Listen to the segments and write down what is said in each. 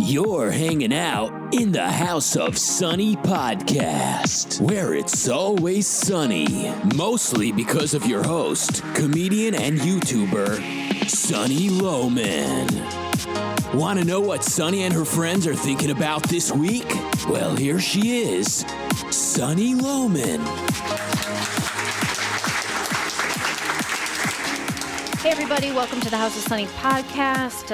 You're hanging out in the House of Sunny podcast, where it's always sunny, mostly because of your host, comedian and YouTuber, Sunny Loman. Want to know what Sunny and her friends are thinking about this week? Well, here she is, Sunny Loman. Hey everybody, welcome to the House of Sunny podcast.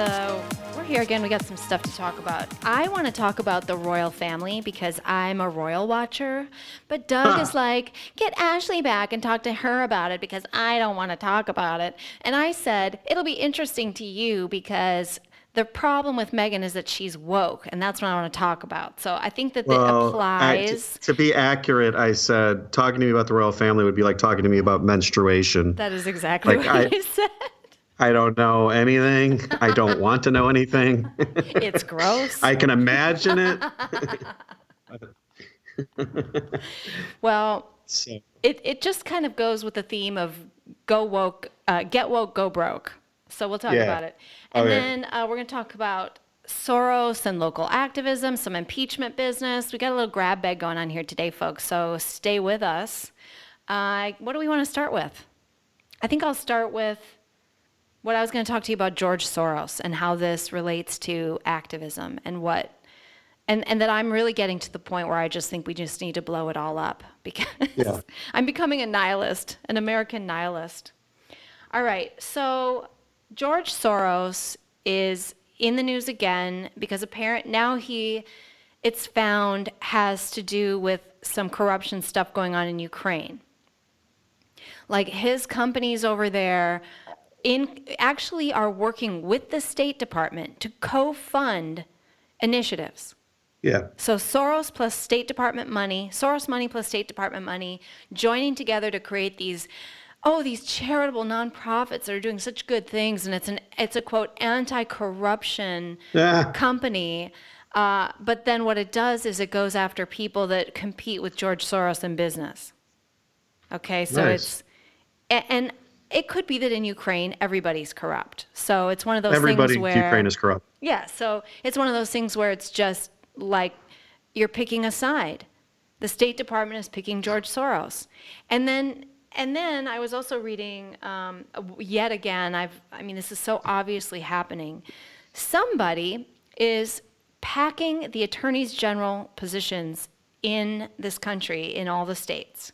We're here again, we got some stuff to talk about. I want to talk about the royal family because I'm a royal watcher, but Doug is like, get Ashley back and talk to her about it because I don't want to talk about it. And I said, it'll be interesting to you because the problem with Meghan is that she's woke, and that's what I want to talk about. So I think that applies. To be accurate, I said talking to me about the royal family would be like talking to me about menstruation. That is exactly what I said. I don't know anything. I don't want to know anything. It's gross. I can imagine it. Well, it just kind of goes with the theme of go woke, get woke, go broke. So we'll talk about it. And then we're going to talk about Soros and local activism, some impeachment business. We got a little grab bag going on here today, folks, so stay with us. What do we want to start with? I think I'll start with what I was going to talk to you about George Soros and how this relates to activism and that I'm really getting to the point where I just think we just need to blow it all up because I'm becoming a nihilist, an American nihilist. All right, so George Soros is in the news again because it's found has to do with some corruption stuff going on in Ukraine. Like his companies over there actually are working with the State Department to co-fund initiatives. Yeah. So Soros plus State Department money, Soros money plus State Department money, joining together to create these charitable nonprofits that are doing such good things, and it's a quote anti-corruption company. But then what it does is it goes after people that compete with George Soros in business. Okay, so nice. And it could be that in Ukraine everybody's corrupt. So it's one of those things where everybody in Ukraine is corrupt. Yeah, so it's one of those things where it's just like you're picking a side. The State Department is picking George Soros, and then I was also reading, yet again, this is so obviously happening. Somebody is packing the attorneys general positions in this country, in all the states.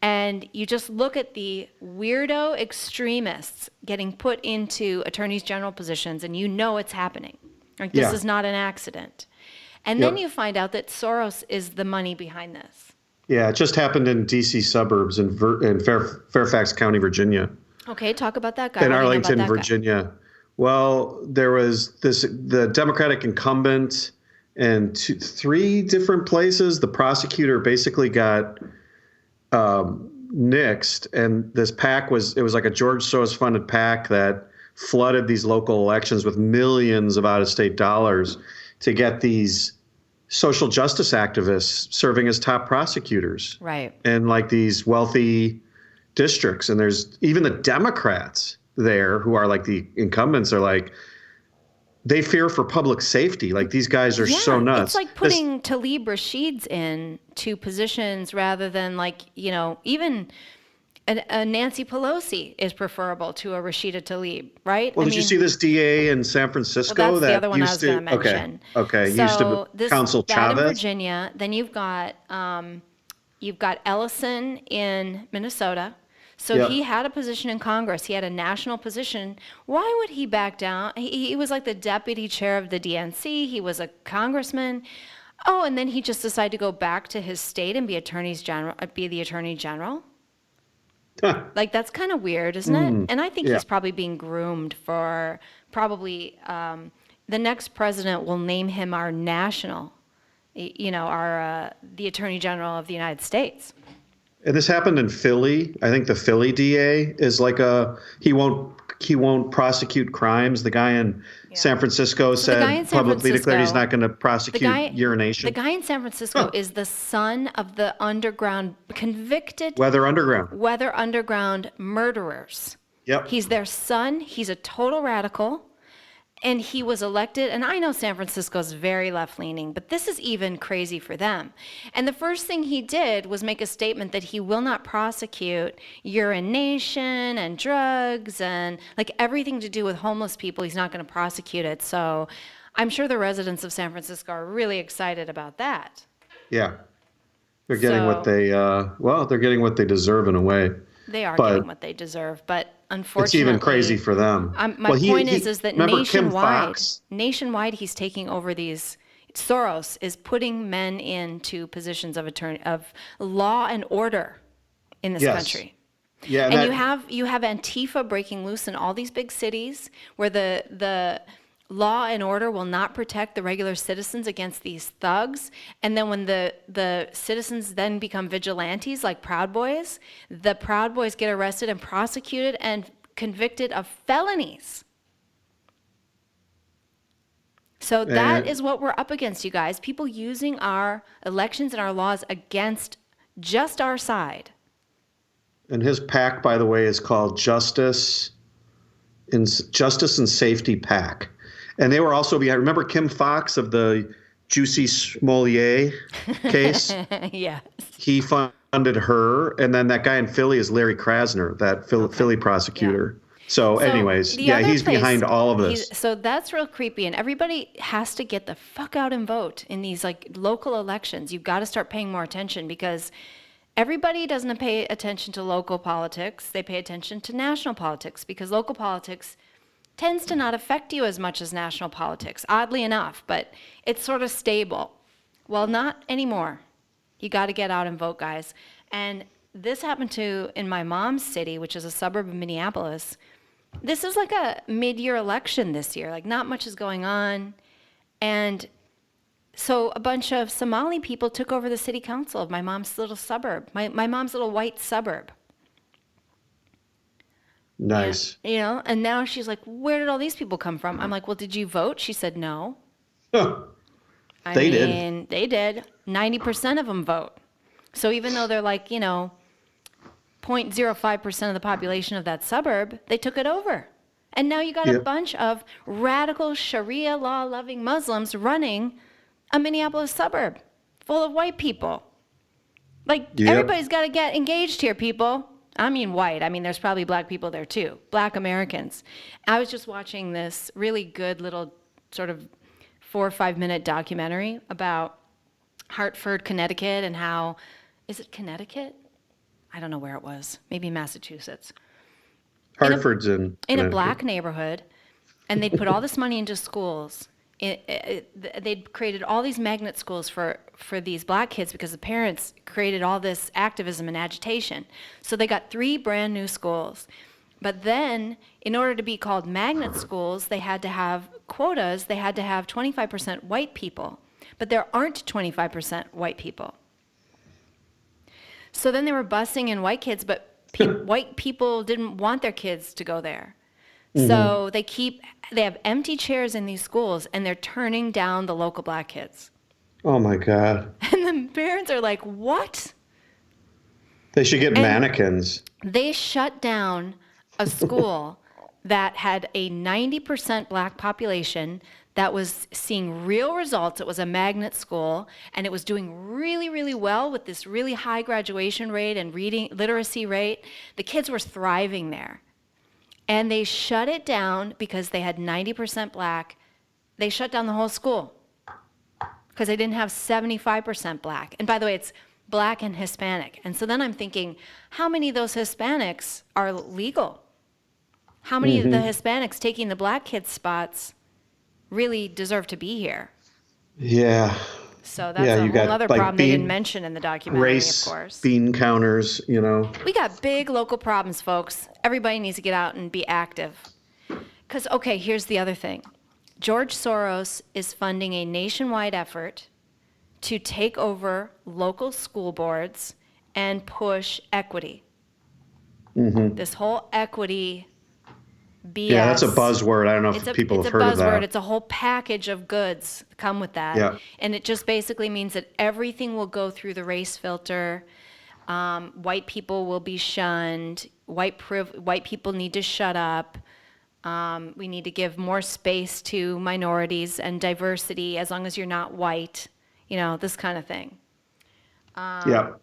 And you just look at the weirdo extremists getting put into attorneys general positions, and you know it's happening. Like, this is not an accident. And then you find out that Soros is the money behind this. Yeah, it just happened in D.C. suburbs in Fairfax County, Virginia. Okay, talk about that guy. In Arlington, Virginia. Well, there was the Democratic incumbent in three different places. The prosecutor basically got nixed, and this PAC was like a George Soros funded PAC that flooded these local elections with millions of out-of-state dollars to get these social justice activists serving as top prosecutors, right? In like these wealthy districts. And there's even the Democrats there who are like the incumbents are like, they fear for public safety. Like, these guys are so nuts. It's like putting Tlaib Rasheeds in to positions rather than even a Nancy Pelosi is preferable to a Rashida Tlaib, right? Well, did you see this DA in San Francisco? Well, that's the other one I was going to mention. Okay. So used to counsel Chavez. In Virginia. Then you've got Ellison in Minnesota. So he had a position in Congress. He had a national position. Why would he back down? He was like the deputy chair of the DNC. He was a congressman. Oh, and then he just decided to go back to his state and be the attorney general. Like, that's kind of weird, isn't it? And I think he's probably being groomed for the next president will name him our national, the attorney general of the United States. And this happened in Philly. I think the Philly DA is like he won't prosecute crimes. The guy in San Francisco said publicly declared he's not going to prosecute urination. The guy in San Francisco is the son of the convicted Weather Underground murderers. Yep. He's their son. He's a total radical. And he was elected, and I know San Francisco's very left-leaning, but this is even crazy for them. And the first thing he did was make a statement that he will not prosecute urination and drugs and like everything to do with homeless people. He's not going to prosecute it. So I'm sure the residents of San Francisco are really excited about that. Yeah. They're getting what they, they're getting what they deserve in a way. They are getting what they deserve, but unfortunately, it's even crazy for them. My point is that nationwide, he's taking over these. Soros is putting men into positions of law and order in this country. Yeah, and you have Antifa breaking loose in all these big cities where the law and order will not protect the regular citizens against these thugs. And then when the citizens then become vigilantes like Proud Boys, the Proud Boys get arrested and prosecuted and convicted of felonies. So that is what we're up against, you guys. People using our elections and our laws against just our side. And his PAC, by the way, is called Justice and Safety PAC. And they were also behind. Remember Kim Foxx of the Juicy Smollett case? Yes. He funded her. And then that guy in Philly is Larry Krasner, that Philly prosecutor. Yeah. So anyways, he's behind all of this. So that's real creepy. And everybody has to get the fuck out and vote in these like local elections. You've got to start paying more attention because everybody doesn't pay attention to local politics. They pay attention to national politics because local politics tends to not affect you as much as national politics, oddly enough, but it's sort of stable. Well, not anymore. You got to get out and vote, guys. And this happened in my mom's city, which is a suburb of Minneapolis. This is like a mid-year election this year. Like, not much is going on. And so a bunch of Somali people took over the city council of my mom's little suburb, my mom's little white suburb. Nice. And, and now she's like, where did all these people come from? I'm like, well, did you vote? She said, no. They did. They did. 90% of them vote. So even though they're like, 0.05% of the population of that suburb, they took it over. And now you got a bunch of radical Sharia law-loving Muslims running a Minneapolis suburb full of white people. Like, everybody's got to get engaged here, people. I mean white. I mean, there's probably black people there too, black Americans. I was just watching this really good little sort of 4 or 5 minute documentary about Hartford, Connecticut, and how, is it Connecticut? I don't know where it was. Maybe Massachusetts. Hartford's in a black neighborhood, and they'd put all this money into schools. They'd created all these magnet schools for these black kids because the parents created all this activism and agitation. So they got 3 brand new schools. But then, in order to be called magnet schools, they had to have quotas. They had to have 25% white people. But there aren't 25% white people. So then they were busing in white kids, but white people didn't want their kids to go there. Mm-hmm. So they have empty chairs in these schools, and they're turning down the local black kids. Oh, my God. And the parents are like, what? They should get mannequins. They shut down a school that had a 90% black population that was seeing real results. It was a magnet school, and it was doing really, really well with this really high graduation rate and reading literacy rate. The kids were thriving there. And they shut it down because they had 90% black. They shut down the whole school because they didn't have 75% black. And by the way, it's black and Hispanic. And so then I'm thinking, how many of those Hispanics are legal? How many of the Hispanics taking the black kids' spots really deserve to be here? Yeah. So that's a whole other problem they didn't mention in the documentary, of course. Bean counters, We got big local problems, folks. Everybody needs to get out and be active. Because, okay, here's the other thing. George Soros is funding a nationwide effort to take over local school boards and push equity. Mm-hmm. This whole equity BS. Yeah, that's a buzzword. I don't know if people have heard of that. It's a whole package of goods that come with that. Yeah. And it just basically means that everything will go through the race filter. White people will be shunned. White people need to shut up. We need to give more space to minorities and diversity as long as you're not white, this kind of thing. Yeah.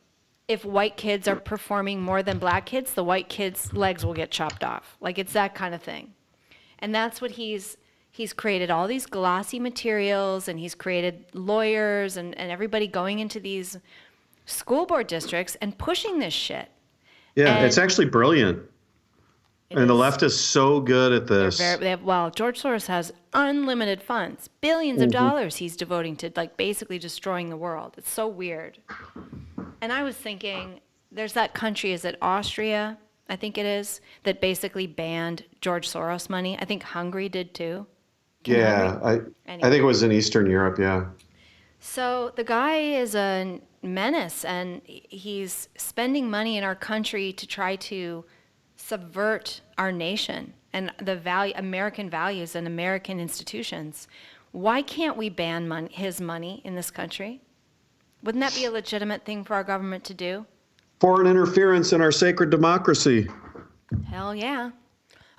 If white kids are performing more than black kids, the white kids' legs will get chopped off. Like, it's that kind of thing. And that's what he's created all these glossy materials, and he's created lawyers and everybody going into these school board districts and pushing this shit. Yeah, And it's actually brilliant. And the left is so good at this. George Soros has unlimited funds, billions of dollars he's devoting to like basically destroying the world. It's so weird. And I was thinking, there's that country, is it Austria? I think it is, that basically banned George Soros money. I think Hungary did too. I think it was in Eastern Europe, yeah. So the guy is a menace, and he's spending money in our country to try to subvert our nation and American values and American institutions. Why can't we ban his money in this country? Wouldn't that be a legitimate thing for our government to do? Foreign interference in our sacred democracy. Hell yeah.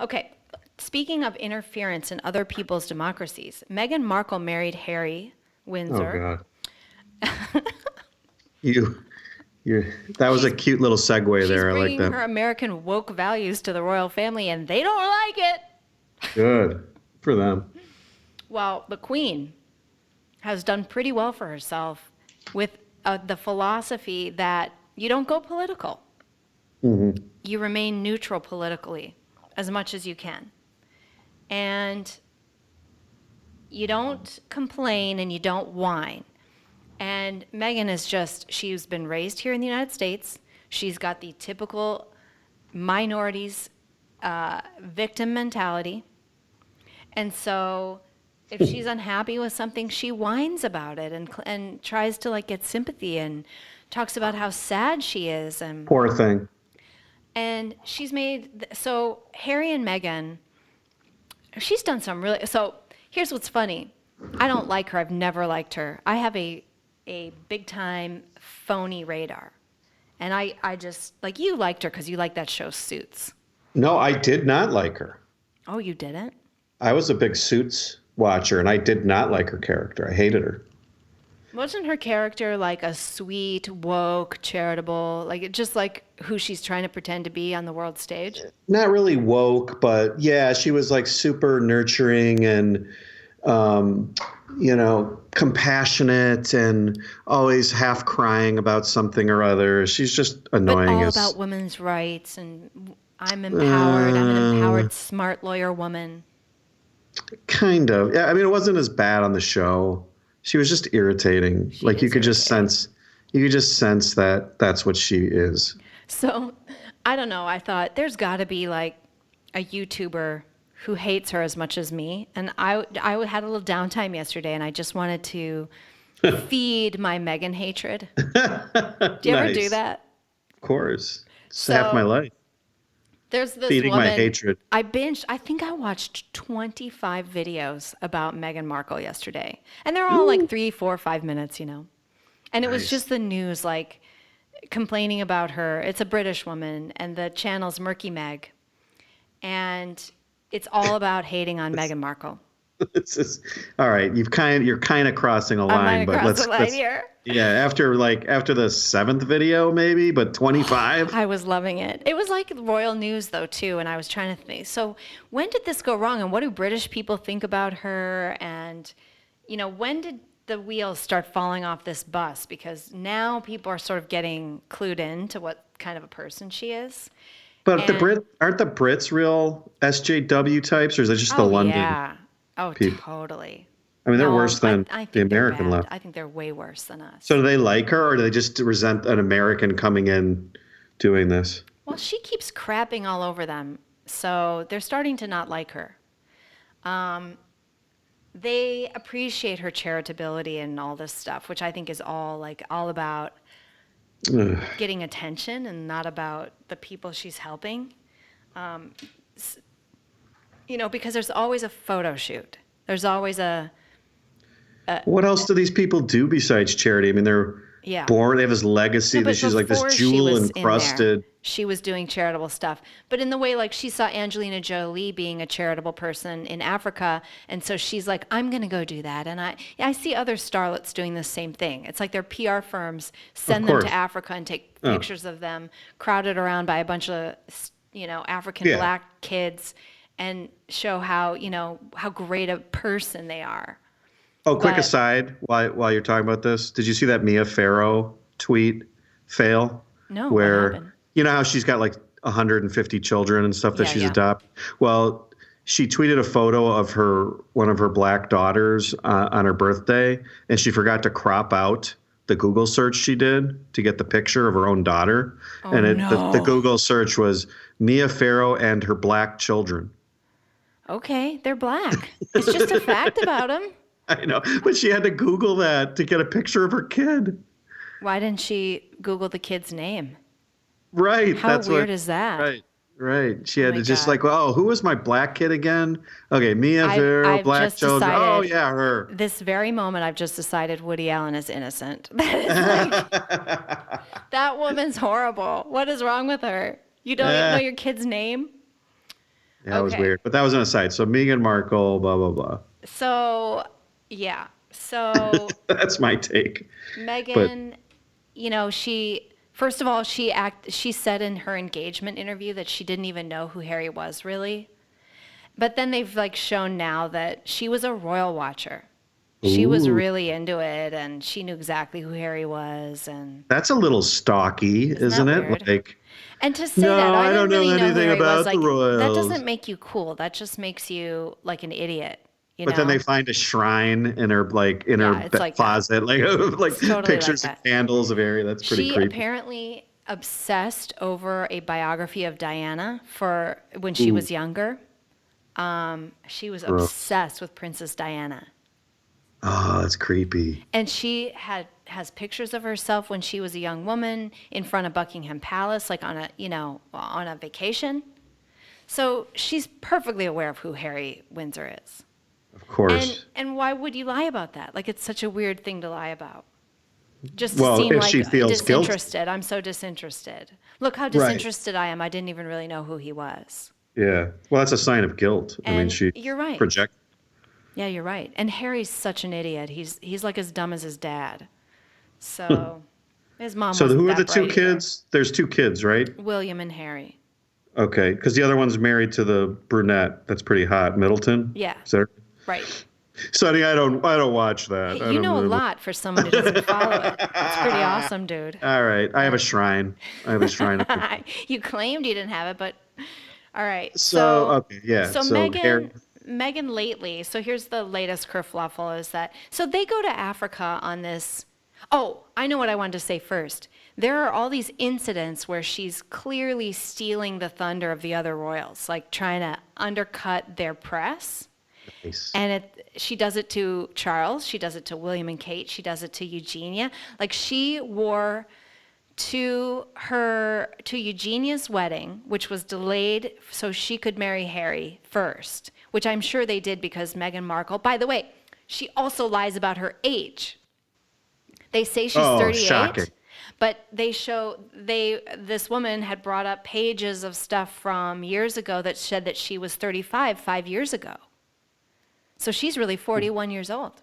Okay, speaking of interference in other people's democracies, Meghan Markle married Harry Windsor. Oh, God. That was a cute little segue there. I like that. She's bringing her American woke values to the royal family, and they don't like it. Good for them. Well, the Queen has done pretty well for herself with the philosophy that you don't go political. Mm-hmm. You remain neutral politically as much as you can. And you don't complain and you don't whine. And Meghan she's been raised here in the United States. She's got the typical minorities victim mentality. And so if she's unhappy with something, she whines about it and tries to like get sympathy and talks about how sad she is. And poor thing. And she's so Harry and Meghan, she's done some really, so here's what's funny. I don't like her. I've never liked her. I have a big time phony radar. And I just, like, you liked her because you like that show Suits. No, I did not like her. Oh, you didn't? I was a big Suits watcher, and I did not like her character. I hated her. Wasn't her character like a sweet, woke, charitable, just like who she's trying to pretend to be on the world stage? Not really woke, but yeah, she was like super nurturing and, compassionate and always half crying about something or other. She's just annoying. But all about women's rights, and I'm empowered. I'm an empowered, smart lawyer woman. Kind of. Yeah, I mean, it wasn't as bad on the show. She was just irritating. You could just sense that that's what she is. So, I don't know. I thought there's got to be like a YouTuber who hates her as much as me. And I had a little downtime yesterday, and I just wanted to feed my Meghan hatred. Do you ever do that? Of course. It's half my life. There's this feeding woman, my hatred. I think I watched 25 videos about Meghan Markle yesterday. And they're all like 3, 4, 5 minutes, And it was just the news, complaining about her. It's a British woman, and the channel's Murky Meg. And it's all about hating on Meghan Markle. All right. You're kind of crossing a line, but let's here. Yeah, after the 7th video, maybe, but 25. I was loving it. It was like royal news though too, and I was trying to think. So when did this go wrong, and what do British people think about her? And when did the wheels start falling off this bus? Because now people are sort of getting clued in to what kind of a person she is. But aren't the Brits real SJW types, or is it just the London? Yeah. Oh, people? Totally. I mean, they're worse than the American left. I think they're way worse than us. So do they like her, or do they just resent an American coming in doing this? Well, she keeps crapping all over them, so they're starting to not like her. They appreciate her charitability and all this stuff, which I think is all about getting attention and not about the people she's helping. Because there's always a photo shoot. There's always what else do these people do besides charity? I mean, they're born. They have this legacy that she's like this jewel encrusted. she was doing charitable stuff, but in the way like she saw Angelina Jolie being a charitable person in Africa, and so she's like, I'm going to go do that. And I see other starlets doing the same thing. It's like their PR firms send them to Africa and take pictures of them crowded around by a bunch of, African black kids and show how great a person they are. Oh, quick aside, while you're talking about this, did you see that Mia Farrow tweet fail? No, where, what happened? You know how she's got like 150 children and stuff that she's adopted? Well, she tweeted a photo of one of her black daughters on her birthday, and she forgot to crop out the Google search she did to get the picture of her own daughter. The Google search was Mia Farrow and her black children. Okay, they're black. It's just a fact about them. I know, but she had to Google that to get a picture of her kid. Why didn't she Google the kid's name? Right. How weird is that? Right. She had to just who was my black kid again? Okay, Mia Farrow, black children. Oh, yeah, her. This very moment, I've just decided Woody Allen is innocent. That woman's horrible. What is wrong with her? You don't even know your kid's name? Yeah, that was weird. But that was an aside. So Meghan Markle, blah, blah, blah. So, yeah. So that's my take. Meghan, first of all, she said in her engagement interview that she didn't even know who Harry was really. But then they've shown now that she was a royal watcher. She was really into it, and she knew exactly who Harry was. And that's a little stalky, isn't it? And to say that I don't really know anything about the royals. That doesn't make you cool. That just makes you like an idiot. But then they find a shrine in her closet, totally pictures of candles of Harry. That's pretty creepy. She apparently obsessed over a biography of Diana for when she was younger. She was obsessed with Princess Diana. Oh, that's creepy. And she has pictures of herself when she was a young woman in front of Buckingham Palace, on a vacation. So she's perfectly aware of who Harry Windsor is. Of course. And why would you lie about that? It's such a weird thing to lie about. Just to seem she feels disinterested. Guilt. I'm so disinterested. Look how disinterested I am. I didn't even really know who he was. Yeah. Well, that's a sign of guilt. You're right. Project. Yeah, you're right. And Harry's such an idiot. He's like as dumb as his dad. So his mom. So who are the two kids? There's two kids, right? William and Harry. Okay, because the other one's married to the brunette. That's pretty hot, Middleton. Yeah. Is that right? Sonny, I don't watch that. Hey, you know a lot for someone who doesn't follow it. It's pretty awesome, dude. All right, I have a shrine. You claimed you didn't have it, but all right. So okay, yeah. So Meghan lately. So here's the latest kerfluffle is that they go to Africa on this. Oh, I know what I wanted to say first. There are all these incidents where she's clearly stealing the thunder of the other royals, trying to undercut their press. Nice. And she does it to Charles, she does it to William and Kate, she does it to Eugenia. She wore to Eugenia's wedding, which was delayed so she could marry Harry first, which I'm sure they did because Meghan Markle, by the way, she also lies about her age. They say she's 38. Shocking. But this woman had brought up pages of stuff from years ago that said that she was 35 5 years ago. So she's really 41 years old.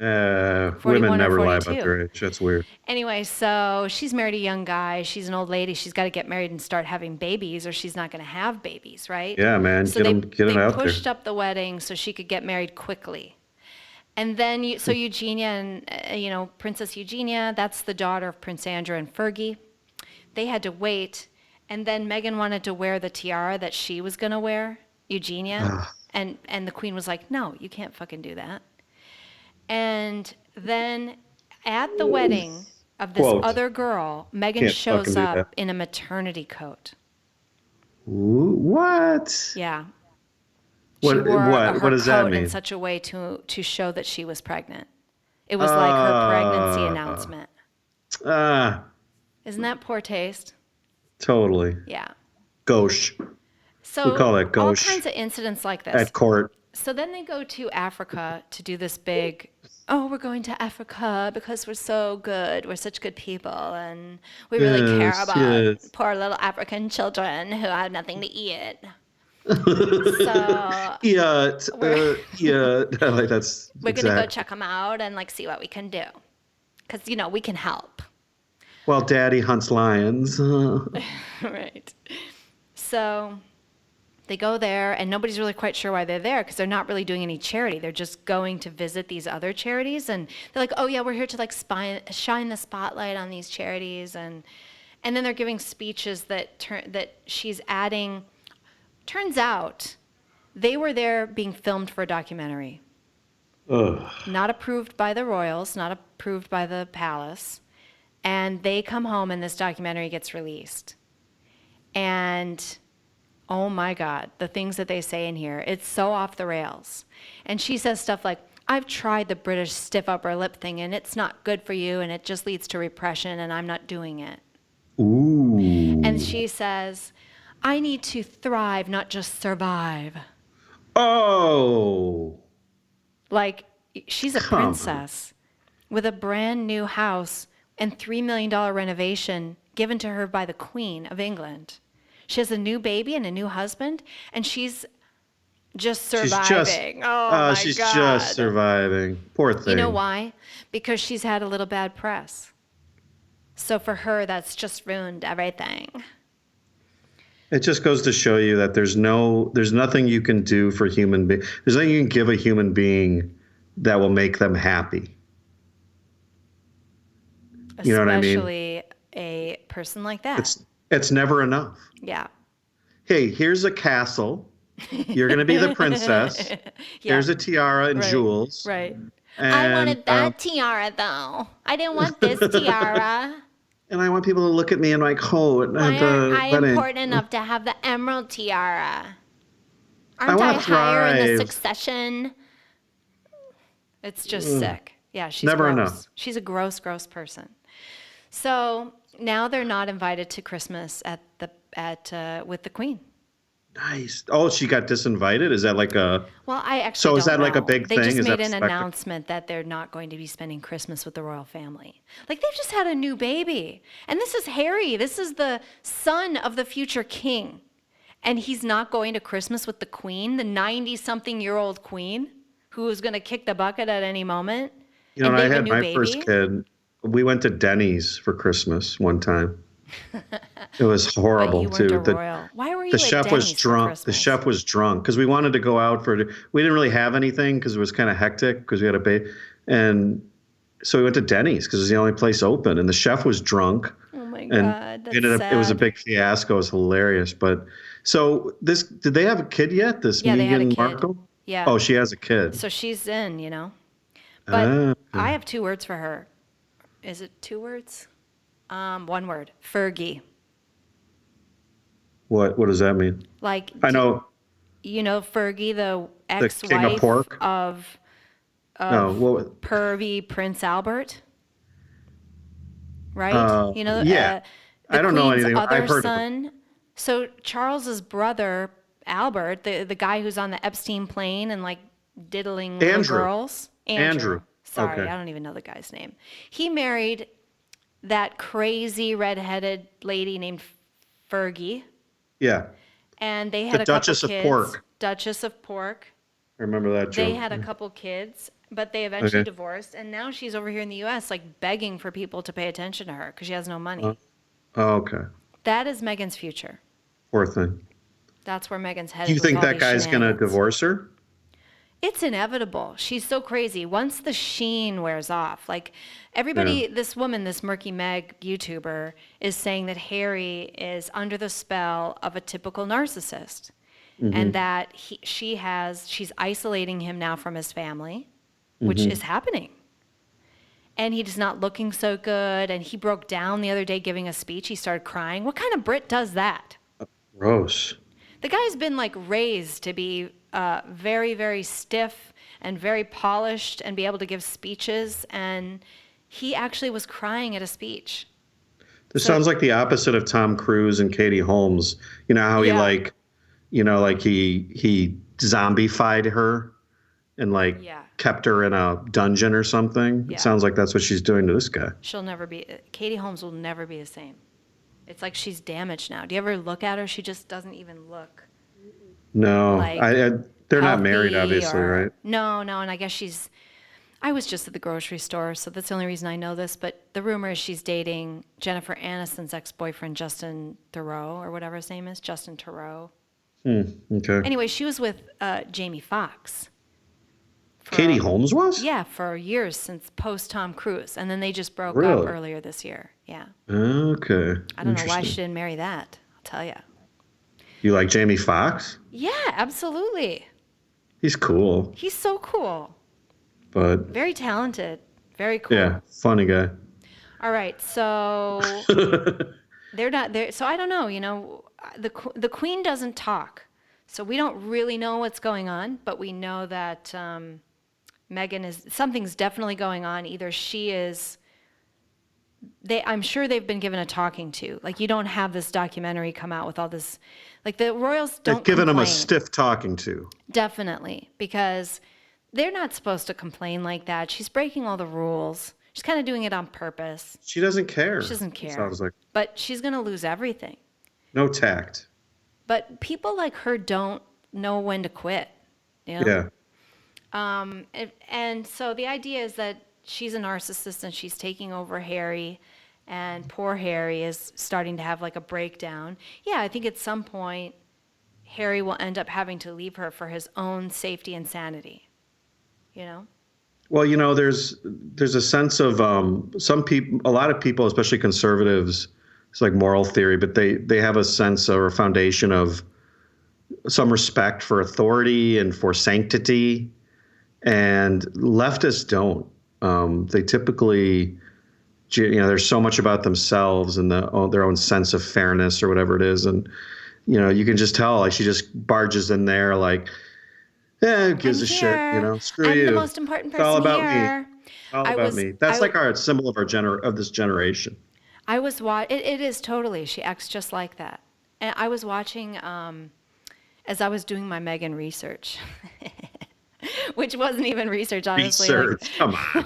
Women never lie about their age. That's weird. Anyway, so she's married a young guy. She's an old lady. She's got to get married and start having babies or she's not going to have babies, right? Yeah, man. So get them out there. They pushed up the wedding so she could get married quickly. And then, Eugenia and, Princess Eugenia, that's the daughter of Prince Andrew and Fergie. They had to wait. And then Meghan wanted to wear the tiara that she was going to wear, Eugenia. And the Queen was like, no, you can't fucking do that. And then at the wedding of this other girl, Meghan shows up in a maternity coat. What? Yeah. What does that mean? In such a way to show that she was pregnant. It was like her pregnancy announcement. Isn't that poor taste? Totally. Yeah. Gauche. So we call that gauche. All kinds of incidents like this. At court. So then they go to Africa to do this big, oh, we're going to Africa because we're so good. We're such good people. And we really care about poor little African children who have nothing to eat. So like that's we're going to go check them out and like see what we can do. Because, you know, we can help. Well, Daddy hunts lions. Right. So they go there, and nobody's really quite sure why they're there because they're not really doing any charity. They're just going to visit these other charities, and they're like, "Oh yeah, we're here to like shine the spotlight on these charities," and then they're giving speeches that she's adding. Turns out, they were there being filmed for a documentary. Ugh. Not approved by the royals, not approved by the palace, and they come home, and this documentary gets released, and oh my God, the things that they say in here, it's so off the rails. And she says stuff like, I've tried the British stiff upper lip thing and it's not good for you and it just leads to repression and I'm not doing it. Ooh. And she says, I need to thrive, not just survive. Oh. Like, she's a princess with a brand new house and $3 million renovation given to her by the Queen of England. She has a new baby and a new husband, and she's just surviving. She's just surviving. Poor thing. You know why? Because she's had a little bad press. So for her, that's just ruined everything. It just goes to show you that there's nothing you can do for human being. There's nothing you can give a human being that will make them happy. You know what I mean? Especially a person like that. It's never enough. Yeah. Hey, here's a castle. You're going to be the princess. Yeah. Here's a tiara and jewels. Right. And, I wanted that tiara, though. I didn't want this tiara. And I want people to look at me and like, oh, why aren't I important enough to have the emerald tiara? Aren't I higher in the succession? It's just sick. Yeah, she's never gross. Enough. She's a gross, gross person. So now they're not invited to Christmas with the Queen. Nice. Oh, she got disinvited? Is that like a... Well, I actually So don't is that know. like a big thing? They just is made an announcement that they're not going to be spending Christmas with the royal family. Like, they've just had a new baby. And this is Harry. This is the son of the future king. And he's not going to Christmas with the Queen, the 90-something-year-old Queen, who is going to kick the bucket at any moment. You know, when I had my first kid, we went to Denny's for Christmas one time. It was horrible too. Why were you the at chef Denny's was drunk. The chef was drunk because we wanted to go out we didn't really have anything because it was kind of hectic because we had a baby. And so we went to Denny's because it was the only place open. And the chef was drunk. Oh my God. That's sad. It was a big fiasco. It was hilarious. But so did they have a kid yet? Meghan Markle? Yeah. Oh, she has a kid. So she's in, you know. But I have 2 words for her. Is it 2 words? 1 word. Fergie. What does that mean? Like, I know. You know Fergie, the ex-wife the king of pork? of pervy Prince Albert? Right? You know, yeah. I don't know anything. I've heard of him. So Charles's brother, Albert, the guy who's on the Epstein plane and like diddling little girls. Andrew. Sorry, okay. I don't even know the guy's name. He married that crazy redheaded lady named Fergie. Yeah. And they had a couple kids. Duchess of Pork. I remember that joke. They had a couple kids, but they eventually divorced. And now she's over here in the U.S. like begging for people to pay attention to her because she has no money. Okay. That is Meghan's future. Poor thing. That's where Meghan's headed. Do you think that guy's going to divorce her? It's inevitable. She's so crazy. Once the sheen wears off, like everybody, this woman, this Murky Meg YouTuber is saying that Harry is under the spell of a typical narcissist and that she's isolating him now from his family, which is happening. And he's not looking so good. And he broke down the other day giving a speech. He started crying. What kind of Brit does that? Gross. The guy's been like raised to be very, very stiff and very polished and be able to give speeches. And he actually was crying at a speech. This sounds like the opposite of Tom Cruise and Katie Holmes. You know how he zombified her and kept her in a dungeon or something. Yeah. It sounds like that's what she's doing to this guy. Katie Holmes will never be the same. It's like she's damaged now. Do you ever look at her? She just doesn't even look. No, they're not married, obviously, right? No, and I guess I was just at the grocery store, so that's the only reason I know this, but the rumor is she's dating Jennifer Aniston's ex-boyfriend, Justin Theroux, or whatever his name is, Justin Theroux. Okay. Anyway, she was with Jamie Foxx. Katie Holmes was? Yeah, for years since post Tom Cruise, and then they just broke up earlier this year. Yeah. Okay. I don't know why she didn't marry that. I'll tell you. You like Jamie Foxx? Yeah, absolutely. He's cool. He's so cool. But very talented. Very cool. Yeah, funny guy. All right, so they're not there. So I don't know. The Queen doesn't talk, so we don't really know what's going on. But we know that Meghan something's definitely going on. Either she is. I'm sure they've been given a talking to. Like, you don't have this documentary come out with all this. Like, the royals don't. They've given complain. them a stiff talking to. Definitely, because they're not supposed to complain like that. She's breaking all the rules. She's kind of doing it on purpose. She doesn't care. She doesn't care. Sounds like. But she's going to lose everything. No tact. But people like her don't know when to quit. You know? Yeah. And so the idea is that she's a narcissist and she's taking over Harry, and poor Harry is starting to have like a breakdown. Yeah, I think at some point Harry will end up having to leave her for his own safety and sanity. You know? Well, there's a sense of some people, a lot of people, especially conservatives, it's like moral theory, but they have a sense or a foundation of some respect for authority and for sanctity, and leftists don't. They typically, there's so much about themselves and their own sense of fairness or whatever it is, and you can just tell, like, she just barges in there like, who gives a shit, screw I'm you. I'm the most important person it's all about here. me. All about me. That's like our symbol of of this generation. It is totally. She acts just like that. And I was watching as I was doing my Meghan research, which wasn't even research, honestly. Research, come on.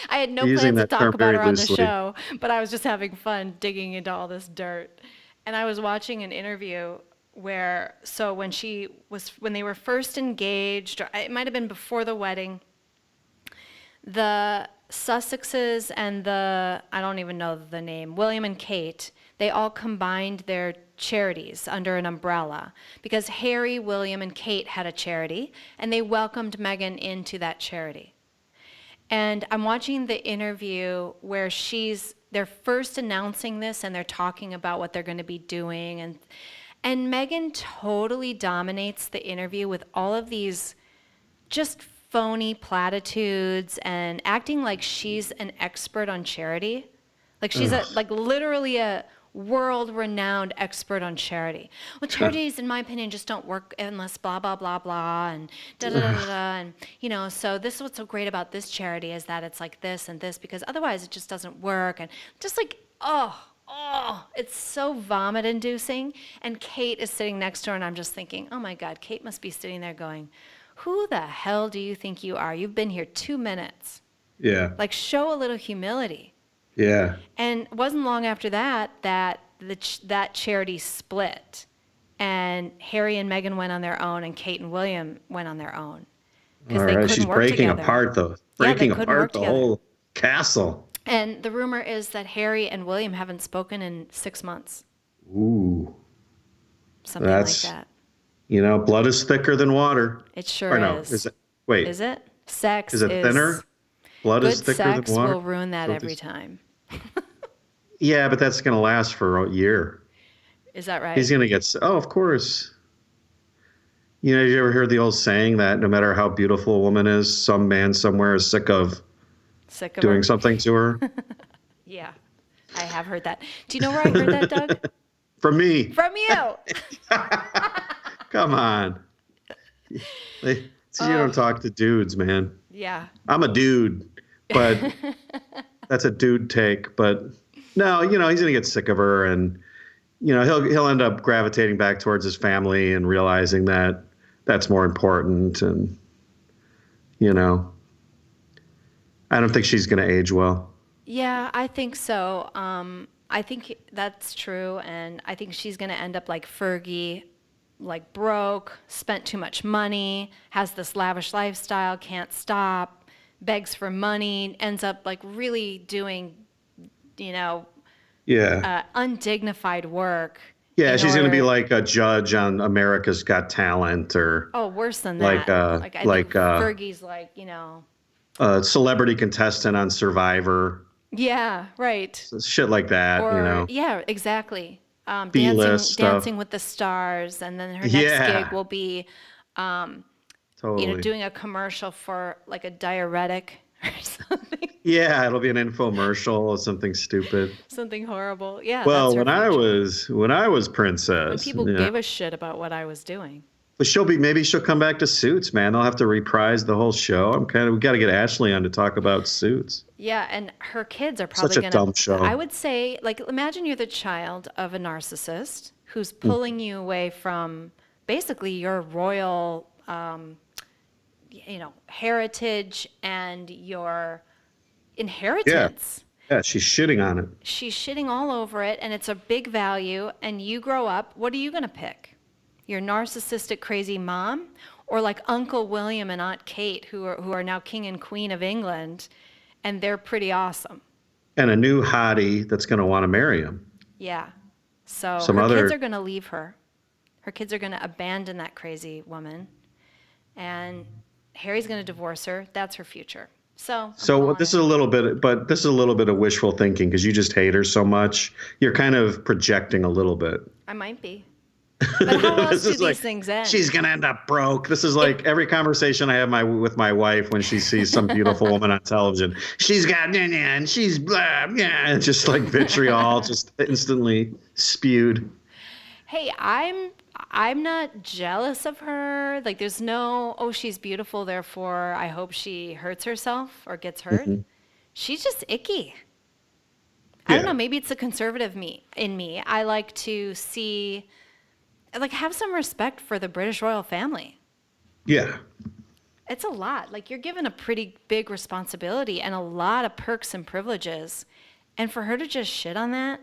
I had no plans to talk about her on the show, but I was just having fun digging into all this dirt. And I was watching an interview when they were first engaged, or it might have been before the wedding, the Sussexes and I don't even know the name, William and Kate, they all combined their charities under an umbrella because Harry, William, and Kate had a charity, and they welcomed Meghan into that charity. And I'm watching the interview where they're first announcing this, and they're talking about what they're going to be doing, and Meghan totally dominates the interview with all of these just phony platitudes and acting like she's an expert on charity. Like she's literally a world-renowned expert on charity. Well, charities, in my opinion, just don't work unless blah, blah, blah, blah, and da-da-da-da-da. And, so this is what's so great about this charity is that it's like this and this, because otherwise it just doesn't work. And just like, it's so vomit-inducing. And Kate is sitting next to her, and I'm just thinking, oh, my God, Kate must be sitting there going, who the hell do you think you are? You've been here 2 minutes. Yeah. Like, show a little humility. Yeah. And it wasn't long after that that charity split. And Harry and Meghan went on their own, and Kate and William went on their own. All right, she's breaking apart, though. Breaking apart the whole castle. And the rumor is that Harry and William haven't spoken in 6 months. Ooh. Something like that. Blood is thicker than water. It sure is. Is it? Wait. Is it? Sex is it thinner? Blood is thicker than water? Good sex will ruin that every time. Yeah, but that's going to last for a year. Is that right? He's going to get... Oh, of course. Have you ever heard the old saying that no matter how beautiful a woman is, some man somewhere is sick of doing something to her? Yeah, I have heard that. Do you know where I heard that, Doug? From me. From you. Come on. You don't talk to dudes, man. Yeah. I'm a dude, but that's a dude take. But no, he's going to get sick of her, and he'll end up gravitating back towards his family and realizing that that's more important. And, you know, I don't think she's going to age well. Yeah, I think so. I think that's true. And I think she's going to end up like Fergie, like broke, spent too much money, has this lavish lifestyle, can't stop, begs for money, ends up like really doing, you know, undignified work. Yeah, she's going to be like a judge on America's Got Talent, or worse than like that. I think Fergie's like, you know, a celebrity contestant on Survivor. Yeah, right. Shit like that, or, you know. Yeah, exactly. Dancing with the Stars, and then her next gig will be, totally. doing a commercial for like a diuretic or something. Yeah, it'll be an infomercial or something stupid. Something horrible. Yeah. Well, when I was princess, when people gave a shit about what I was doing. But maybe she'll come back to Suits, man. They'll have to reprise the whole show. We got to get Ashley on to talk about Suits. Yeah, and her kids are probably such a dumb show. I would say, like, imagine you're the child of a narcissist who's pulling you away from basically your royal, heritage and your inheritance. Yeah, she's shitting on it. She's shitting all over it, and it's a big value. And you grow up, what are you going to pick? Your narcissistic, crazy mom, or like Uncle William and Aunt Kate, who are now king and queen of England, and they're pretty awesome. And a new hottie that's going to want to marry him. Yeah. So her kids are going to leave her. Her kids are going to abandon that crazy woman, and Harry's going to divorce her. That's her future. So this is a little bit of wishful thinking because you just hate her so much. You're kind of projecting a little bit. I might be. But how else do these things end? She's gonna end up broke. This is like every conversation I have with my wife when she sees some beautiful woman on television. She's got and she's blah, yeah, and just like vitriol, just instantly spewed. Hey, I'm not jealous of her. Like, there's no, she's beautiful, therefore I hope she hurts herself or gets hurt. Mm-hmm. She's just icky. I don't know. Maybe it's the conservative in me. I like to see. Like, have some respect for the British royal family. Yeah. It's a lot. Like, you're given a pretty big responsibility and a lot of perks and privileges. And for her to just shit on that,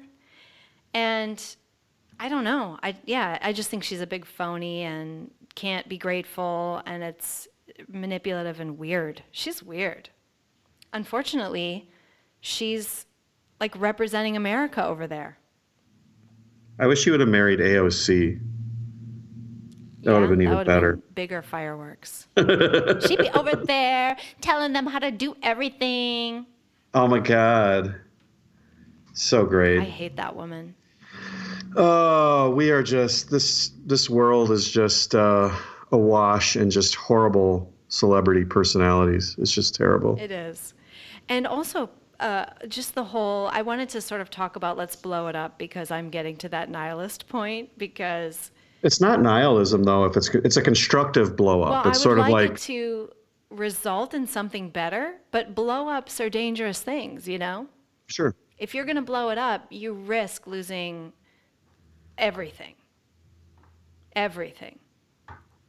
and I don't know. I just think she's a big phony and can't be grateful, and it's manipulative and weird. She's weird. Unfortunately, she's like representing America over there. I wish she would have married AOC. That would have been even better. Bigger fireworks. She'd be over there telling them how to do everything. Oh my God. So great. I hate that woman. Oh, we are just, this world is just awash in just horrible celebrity personalities. It's just terrible. It is. And also, just the whole, I wanted to sort of talk about let's blow it up because I'm getting to that nihilist point because... It's not nihilism, though. If it's a constructive blow up. Well, it's sort of like it to result in something better, but blow ups are dangerous things, you know? Sure. If you're going to blow it up, you risk losing everything. Everything.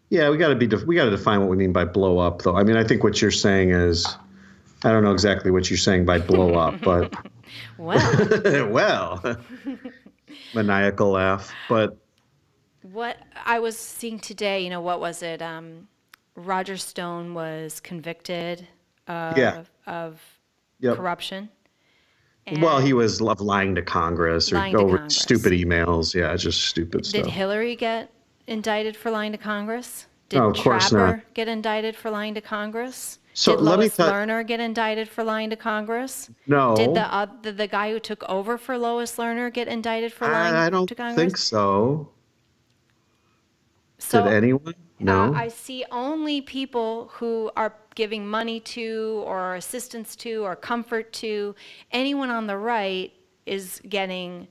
Yeah, we got to define what we mean by blow up, though. I mean, I think what you're saying is, I don't know exactly what you're saying by blow up, but well, maniacal laugh, but. What I was seeing today, what was it? Roger Stone was convicted of corruption. Well, he was lying to Congress over stupid emails. Yeah, just stupid stuff. Did Hillary get indicted for lying to Congress? Did of course Trapper not. Get indicted for lying to Congress? So did Lois Lerner get indicted for lying to Congress? No. Did the guy who took over for Lois Lerner get indicted for lying to Congress? I don't think so. So, did anyone? No. I see only people who are giving money to or assistance to or comfort to. Anyone on the right is getting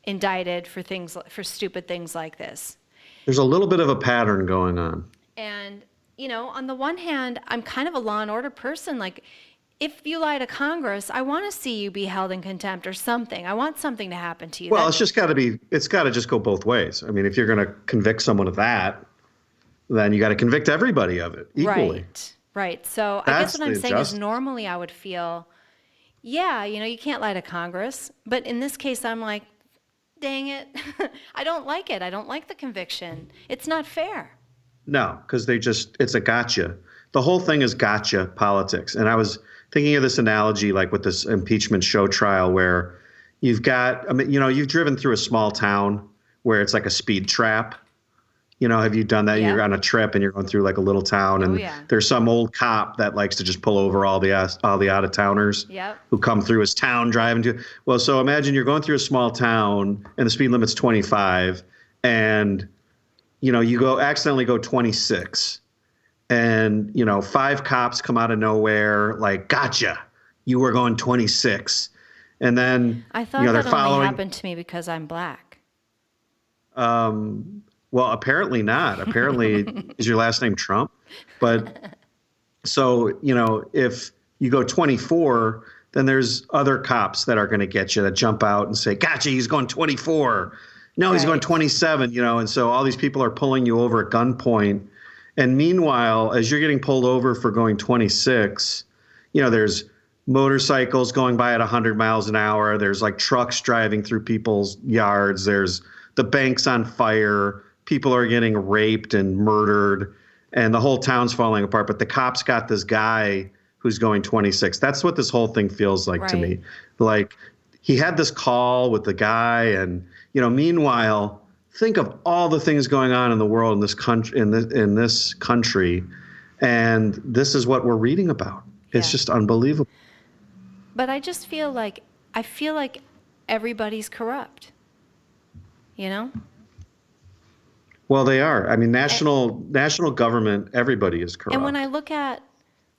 indicted for stupid things like this. There's a little bit of a pattern going on. And, on the one hand, I'm kind of a law and order person. Like, if you lie to Congress, I want to see you be held in contempt or something. I want something to happen to you. Well, it's got to just go both ways. I mean, if you're going to convict someone of that, then you got to convict everybody of it equally. Right. So I guess what I'm saying is normally I would feel, yeah, you can't lie to Congress. But in this case, I'm like, dang it. I don't like it. I don't like the conviction. It's not fair. No, because it's a gotcha. The whole thing is gotcha politics. And I was thinking of this analogy like with this impeachment show trial where you've got, you've driven through a small town where it's like a speed trap. Have you done that? Yeah. You're on a trip and you're going through like a little town and there's some old cop that likes to just pull over all the out of towners who come through his town driving to. Well, so imagine you're going through a small town and the speed limit's 25 and, you accidentally go 26 and, 5 cops come out of nowhere like, gotcha, you were going 26. And then, I thought that only happened to me because I'm black. Well, apparently not. Apparently, is your last name Trump? But so, if you go 24, then there's other cops that are going to get you that jump out and say, gotcha, he's going 24. No, he's going 27, and so all these people are pulling you over at gunpoint. And meanwhile, as you're getting pulled over for going 26, there's motorcycles going by at 100 miles an hour. There's like trucks driving through people's yards. There's the bank's on fire. People are getting raped and murdered and the whole town's falling apart. But the cops got this guy who's going 26. That's what this whole thing feels like to me. Like he had this call with the guy and, meanwhile, think of all the things going on in the world in this country, in this country. And this is what we're reading about. It's just unbelievable. But I just feel like everybody's corrupt, Well, they are. I mean, national government, everybody is corrupt. And when I look at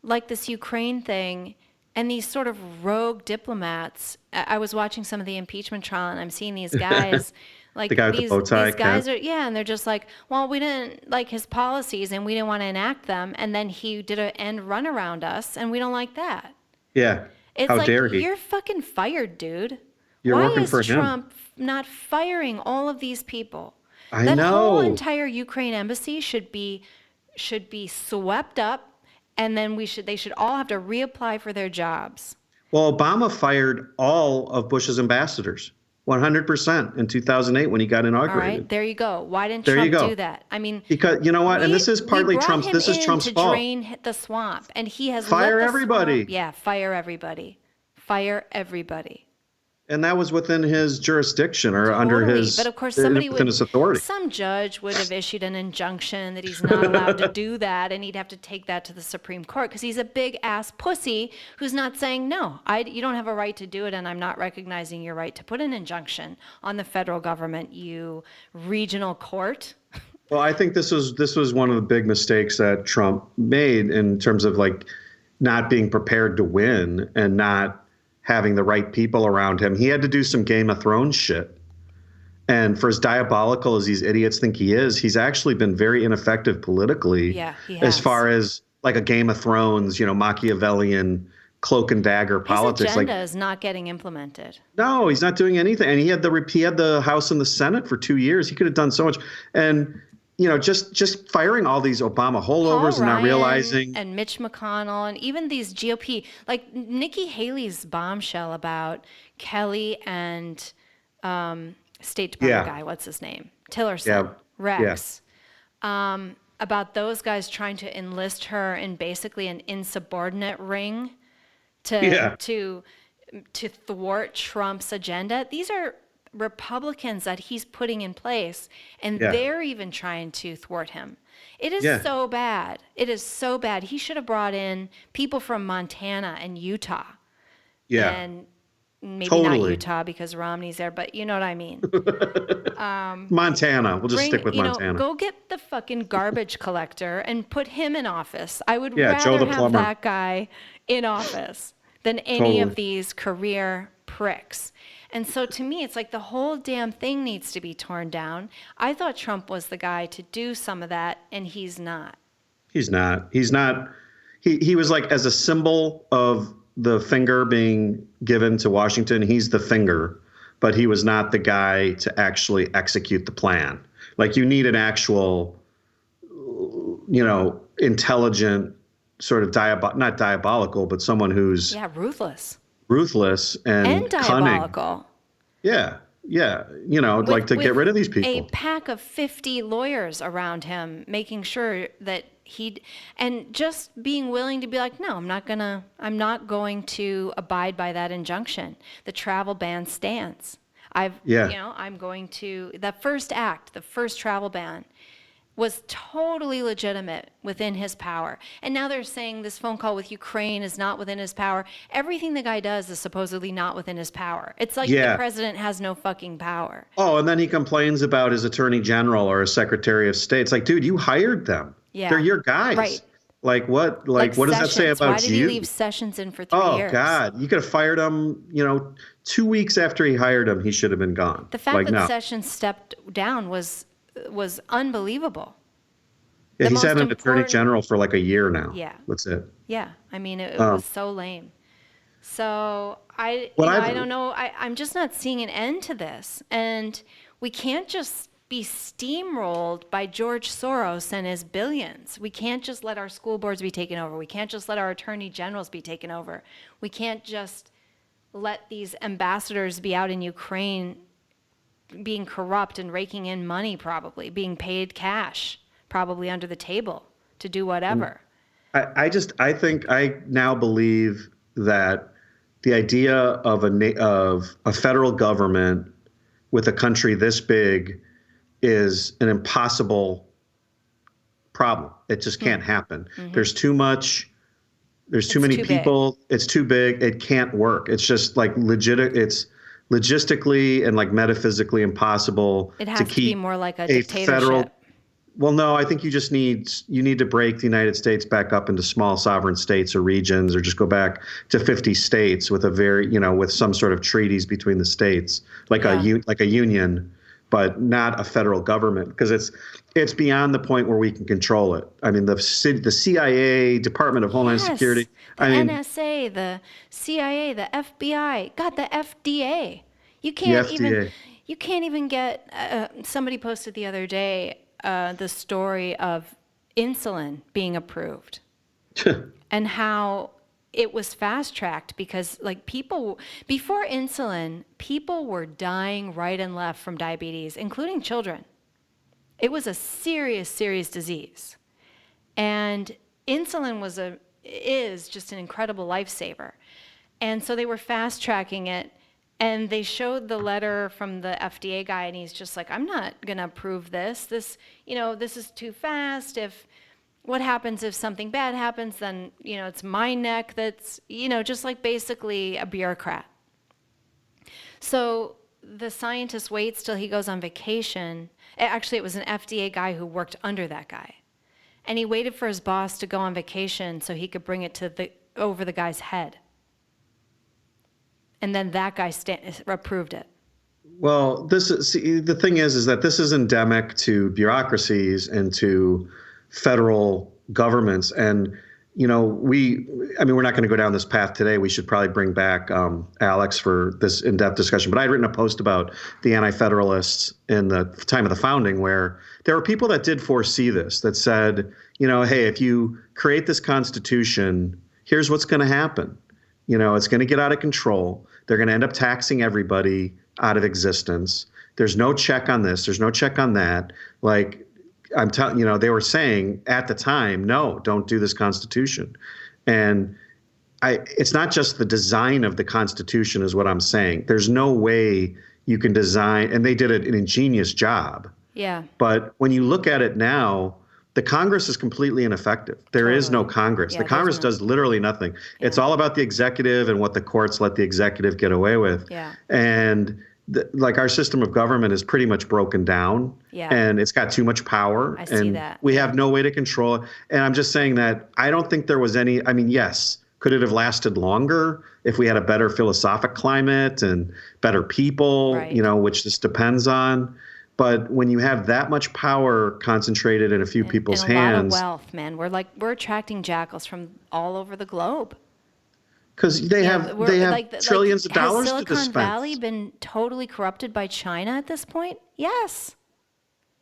like this Ukraine thing and these sort of rogue diplomats, I was watching some of the impeachment trial and I'm seeing these guys like the guy with the bow tie, these guys are, and they're just like, well, we didn't like his policies and we didn't want to enact them. And then he did an end run around us and we don't like that. Yeah. It's How like, dare he? You're fucking fired, dude. You're working for him. Why is Trump not firing all of these people? I know. That whole entire Ukraine embassy should be swept up, and then they should all have to reapply for their jobs. Well, Obama fired all of Bush's ambassadors, 100% in 2008 when he got inaugurated. All right, there you go. Why didn't Trump do that? I mean, because you know what, and this is partly Trump's. This is Trump's fault. To drain the swamp, and he has fire everybody. Swamp, yeah, fire everybody. Fire everybody. And that was within his jurisdiction or under his, but of course within his authority. Some judge would have issued an injunction that he's not allowed to do that, and he'd have to take that to the Supreme Court because he's a big ass pussy who's not saying no. You don't have a right to do it, and I'm not recognizing your right to put an injunction on the federal government. You regional court. Well, I think this was one of the big mistakes that Trump made in terms of like not being prepared to win and not having the right people around him. He had to do some Game of Thrones shit. And for as diabolical as these idiots think he is, he's actually been very ineffective politically. Yeah, he has. As far as like a Game of Thrones, Machiavellian cloak and dagger politics. His agenda is not getting implemented. No, he's not doing anything. And he had the House and the Senate for 2 years. He could have done so much. And just firing all these Obama holdovers and not realizing. And Mitch McConnell and even these GOP, like Nikki Haley's bombshell about Kelly and State Department guy, what's his name? Tillerson, Rex. About those guys trying to enlist her in basically an insubordinate ring to thwart Trump's agenda. These are Republicans that he's putting in place, and they're even trying to thwart him. It is so bad. It is so bad. He should have brought in people from Montana and Utah. Yeah. And maybe not Utah because Romney's there, but you know what I mean. Montana. We'll just stick with Montana. Go get the fucking garbage collector and put him in office. I would rather have that guy in office than any of these career pricks. And so to me, it's like the whole damn thing needs to be torn down. I thought Trump was the guy to do some of that, and he's not. He's not. He was like, as a symbol of the finger being given to Washington, he's the finger, but he was not the guy to actually execute the plan. Like, you need an actual intelligent, sort of not diabolical, but someone who's ruthless and diabolical. Cunning. Yeah. Yeah. To get rid of these people. A pack of 50 lawyers around him, making sure that and just being willing to be like, no, I'm not going to abide by that injunction. The travel ban stands. I'm going to, the first travel ban was totally legitimate within his power. And now they're saying this phone call with Ukraine is not within his power. Everything the guy does is supposedly not within his power. It's like the president has no fucking power. Oh, and then he complains about his attorney general or his secretary of state. It's like, dude, you hired them. Yeah. They're your guys. Right. Like what does that say about you? Why did he leave Sessions in for 3 years? Oh, God. You could have fired him, 2 weeks after he hired him, he should have been gone. The fact that Sessions stepped down was unbelievable. Yeah, he's had an attorney general for like a year now. Yeah. That's it. Yeah. I mean, it was so lame. So I don't know. I'm just not seeing an end to this. And we can't just be steamrolled by George Soros and his billions. We can't just let our school boards be taken over. We can't just let our attorney generals be taken over. We can't just let these ambassadors be out in Ukraine being corrupt and raking in money, probably being paid cash, probably under the table to do whatever. I now believe that the idea of a federal government with a country this big is an impossible problem. It just can't happen. Mm-hmm. There's too many people. Big. It's too big. It can't work. It's just like it's logistically and like metaphysically impossible. It has to be more like a dictatorship. Well, no, I think you need to break the United States back up into small sovereign states or regions, or just go back to 50 states with with some sort of treaties between the states, like a union, but not a federal government, because it's beyond the point where we can control it. I mean, the CIA, Department of Homeland Security, the NSA, the CIA, the FBI, God, the FDA. You can't even get. Somebody posted the other day the story of insulin being approved and how it was fast-tracked because before insulin, people were dying right and left from diabetes, including children. It was a serious, serious disease. And insulin is just an incredible lifesaver. And so they were fast-tracking it. And they showed the letter from the FDA guy, and he's just like, I'm not going to approve this. This is too fast. What happens if something bad happens, then, it's my neck that's, just like basically a bureaucrat. So the scientist waits till he goes on vacation. Actually, it was an FDA guy who worked under that guy. And he waited for his boss to go on vacation so he could bring it over the guy's head. And then that guy approved it. Well, the thing is that this is endemic to bureaucracies and to federal governments. And, we're not going to go down this path today. We should probably bring back Alex for this in-depth discussion. But I'd written a post about the anti-federalists in the time of the founding, where there were people that did foresee this, that said, hey, if you create this constitution, here's what's going to happen. It's going to get out of control. They're going to end up taxing everybody out of existence. There's no check on this. There's no check on that. Like I'm telling they were saying at the time, no, don't do this constitution. And it's not just the design of the constitution is what I'm saying. There's no way you can design, and they did an ingenious job. Yeah. But when you look at it now, the Congress is completely ineffective. There is no Congress. The Congress does literally nothing. Yeah. It's all about the executive and what the courts let the executive get away with. Yeah. And our system of government is pretty much broken down. Yeah. And it's got too much power. I see that. We have no way to control it. And I'm just saying that I don't think there was any. I mean, yes, could it have lasted longer if we had a better philosophic climate and better people? Right. Which this depends on. But when you have that much power concentrated in a few people's hands, a lot of wealth, man, we're attracting jackals from all over the globe. Because they have trillions of dollars to dispense. Has Silicon Valley been totally corrupted by China at this point? Yes.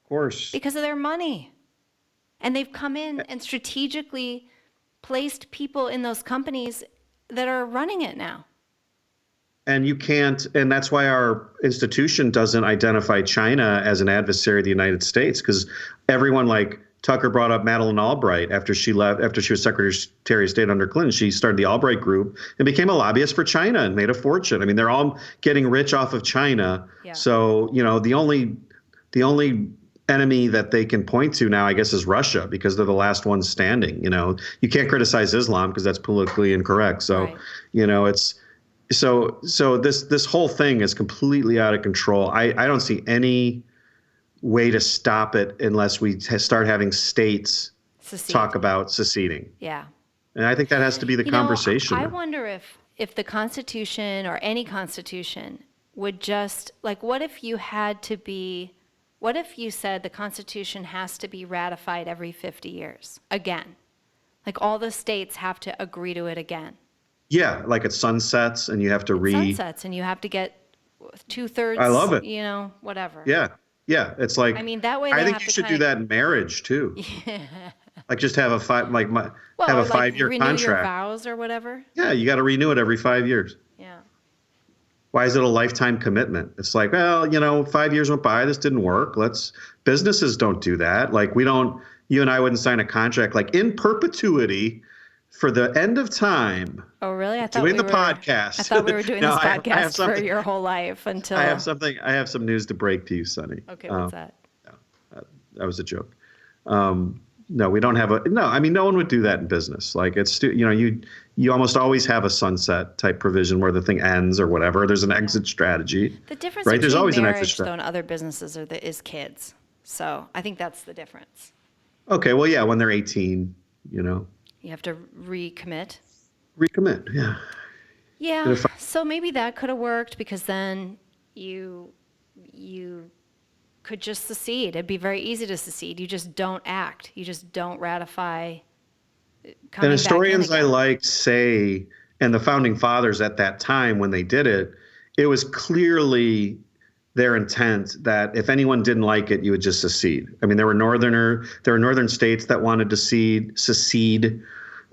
Of course. Because of their money. And they've come in and strategically placed people in those companies that are running it now. And you can't, and that's why our institution doesn't identify China as an adversary of the United States, because everyone, like Tucker brought up Madeleine Albright after she left, after she was Secretary of State under Clinton, she started the Albright Group and became a lobbyist for China and made a fortune. I mean, they're all getting rich off of China. Yeah. So, the only enemy that they can point to now, I guess, is Russia, because they're the last ones standing. You can't criticize Islam because that's politically incorrect. So, right. It's so this whole thing is completely out of control. I don't see any way to stop it unless we start having states talk about seceding. Yeah. And I think that has to be the conversation. I wonder if the Constitution or any Constitution would just, like, what if you said the Constitution has to be ratified every 50 years again? Like, all the states have to agree to it again. Yeah, like it sunsets and you have to sunsets and you have to get 2/3. I love it. Whatever. Yeah. It's like, I mean, that way I think you should do that in marriage too. Yeah. Like just have a 5-year contract. Renew your vows or whatever. Yeah, you got to renew it every 5 years. Yeah. Why is it a lifetime commitment? It's like, 5 years went by, this didn't work. Businesses don't do that. Like you and I wouldn't sign a contract like in perpetuity for the end of time. Oh, really? I thought doing the podcast. I thought we were doing this podcast for your whole life until. I have some news to break to you, Sonny. Okay, what's that? That was a joke. No, we don't have no. I mean, no one would do that in business. Like you almost always have a sunset type provision where the thing ends or whatever. There's an exit strategy. The difference right? between There's always marriage, an exit strategy. though, and other businesses is kids. So I think that's the difference. Okay, well, yeah, when they're 18, You have to recommit. Yeah. Yeah. So maybe that could have worked, because then you could just secede. It'd be very easy to secede. You just don't act. You just don't ratify. And historians I like say, and the founding fathers at that time when they did it, it was clearly their intent that if anyone didn't like it, you would just secede. I mean, there were northern states that wanted to secede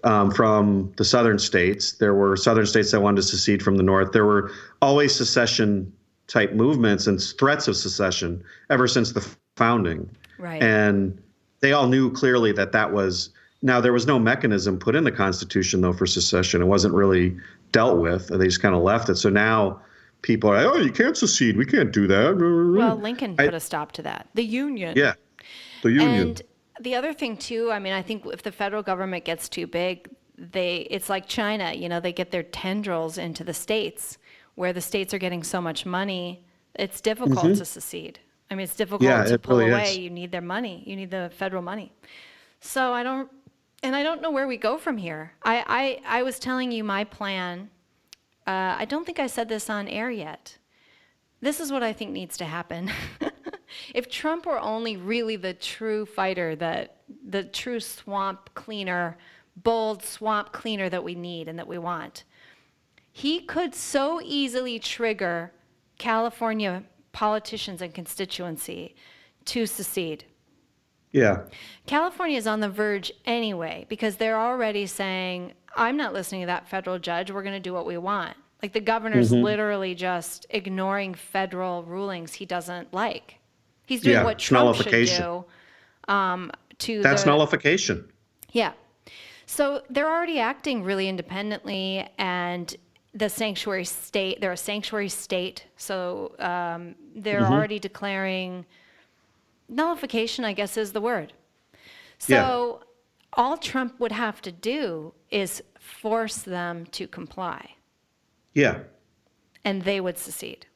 from the southern states. There were southern states that wanted to secede from the north. There were always secession type movements and threats of secession ever since the founding. Right. And they all knew clearly that was. Now, there was no mechanism put in the Constitution, though, for secession. It wasn't really dealt with. They just kind of left it. So now people are like, oh, you can't secede. We can't do that. Well, Lincoln put a stop to that. The Union. Yeah, the Union. And the other thing, too, I mean, I think if the federal government gets too big, it's like China. They get their tendrils into the states, where the states are getting so much money. It's difficult to secede. I mean, it's difficult to pull away. Is. You need their money. You need the federal money. So I don't know where we go from here. I was telling you my plan. I don't think I said this on air yet. This is what I think needs to happen. If Trump were only really the true fighter, the true swamp cleaner, bold swamp cleaner that we need and that we want, he could so easily trigger California politicians and constituency to secede. Yeah. California is on the verge anyway, because they're already saying, I'm not listening to that federal judge. We're going to do what we want. Like, the governor's literally just ignoring federal rulings he doesn't like. He's doing what Trump should do. That's nullification. Yeah. So they're already acting really independently, and they're a sanctuary state. So they're already declaring nullification, I guess, is the word. So all Trump would have to do is force them to comply. Yeah. And they would secede.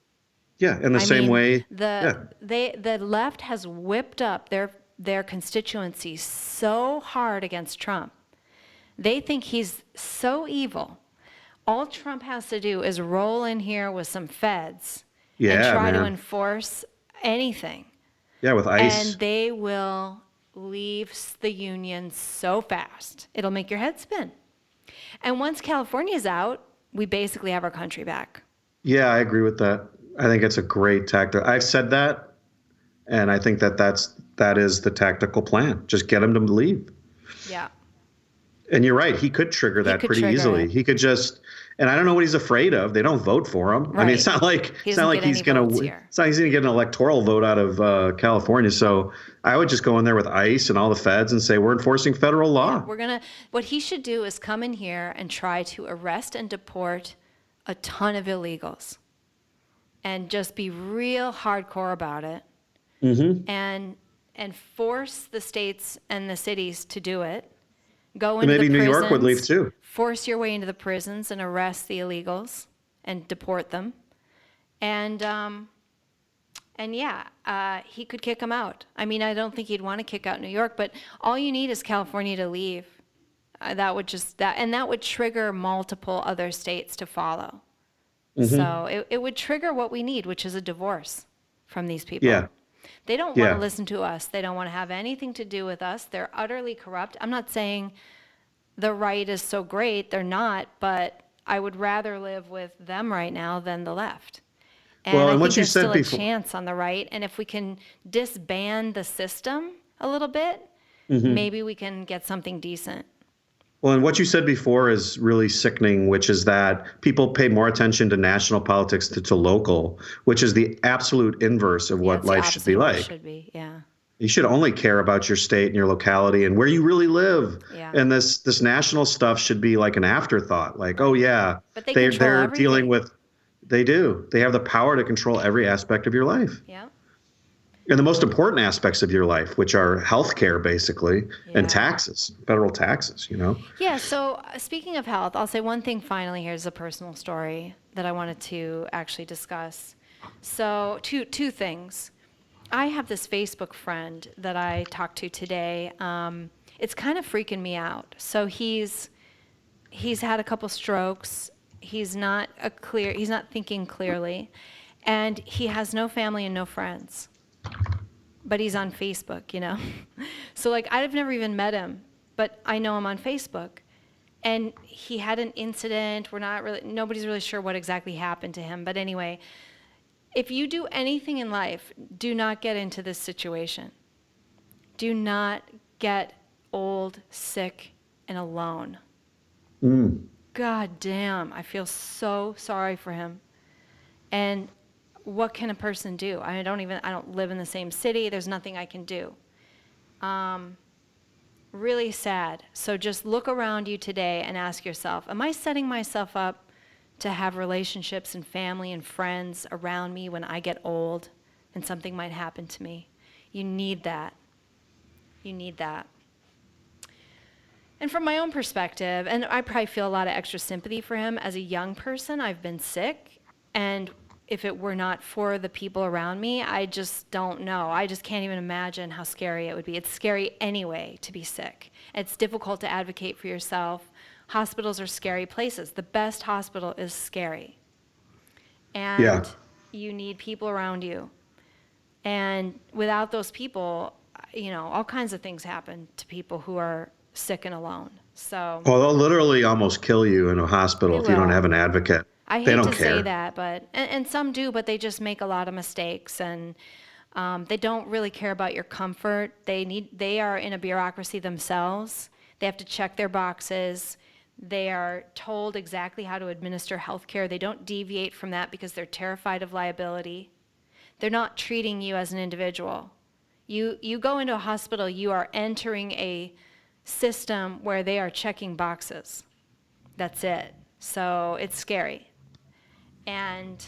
Yeah, in the same way. The left has whipped up their constituency so hard against Trump. They think he's so evil. All Trump has to do is roll in here with some feds and try to enforce anything. Yeah, with ICE. And they will leave the union so fast. It'll make your head spin. And once California's out, we basically have our country back. Yeah, I agree with that. I think it's a great tactic. I've said that, and I think that's that is the tactical plan. Just get him to leave. Yeah. And you're right. He could trigger that pretty easily. He could just, and I don't know what he's afraid of. They don't vote for him. Right. I mean, it's not like he's going to get an electoral vote out of California. So I would just go in there with ICE and all the feds and say, we're enforcing federal law. Yeah, what he should do is come in here and try to arrest and deport a ton of illegals and just be real hardcore about it. Mm-hmm. And force the states and the cities to do it. Go into maybe the prisons, New York would leave too. Force your way into the prisons and arrest the illegals and deport them. And he could kick them out. I mean, I don't think he'd want to kick out New York, but all you need is California to leave. That would trigger multiple other states to follow. Mm-hmm. So it would trigger what we need, which is a divorce from these people. Yeah. They don't want to listen to us. They don't want to have anything to do with us. They're utterly corrupt. I'm not saying the right is so great. They're not, but I would rather live with them right now than the left. And I think there's still a chance on the right. And if we can disband the system a little bit, maybe we can get something decent. Well, and what you said before is really sickening, which is that people pay more attention to national politics than to local, which is the absolute inverse of what life should be like. Should be, yeah. You should only care about your state and your locality and where you really live. Yeah. And this national stuff should be like an afterthought. Like, oh yeah, but they're dealing with. They do. They have the power to control every aspect of your life. Yeah. And the most important aspects of your life, which are healthcare, basically, and taxes, federal taxes, Yeah. So speaking of health, I'll say one thing finally. Here's a personal story that I wanted to actually discuss. So two things. I have this Facebook friend that I talked to today. It's kind of freaking me out. So he's had a couple strokes. He's not thinking clearly, and he has no family and no friends. But he's on Facebook, So like I've never even met him, but I know him on Facebook. And he had an incident. Nobody's really sure what exactly happened to him. But anyway, if you do anything in life, do not get into this situation. Do not get old, sick, and alone. God damn, I feel so sorry for him. And what can a person do? I don't live in the same city. There's nothing I can do. Really sad. So just look around you today and ask yourself, am I setting myself up to have relationships and family and friends around me when I get old and something might happen to me? You need that. You need that. And from my own perspective, and I probably feel a lot of extra sympathy for him, as a young person, I've been sick, and if it were not for the people around me, I just don't know. I just can't even imagine how scary it would be. It's scary anyway to be sick. It's difficult to advocate for yourself. Hospitals are scary places. The best hospital is scary. And you need people around you. And without those people, all kinds of things happen to people who are sick and alone. So they'll literally almost kill you in a hospital if you don't have an advocate. I hate to say that, but and some do, but they just make a lot of mistakes, and they don't really care about your comfort. They are in a bureaucracy themselves. They have to check their boxes. They are told exactly how to administer health care. They don't deviate from that because they're terrified of liability. They're not treating you as an individual. You go into a hospital, you are entering a system where they are checking boxes. That's it. So it's scary. And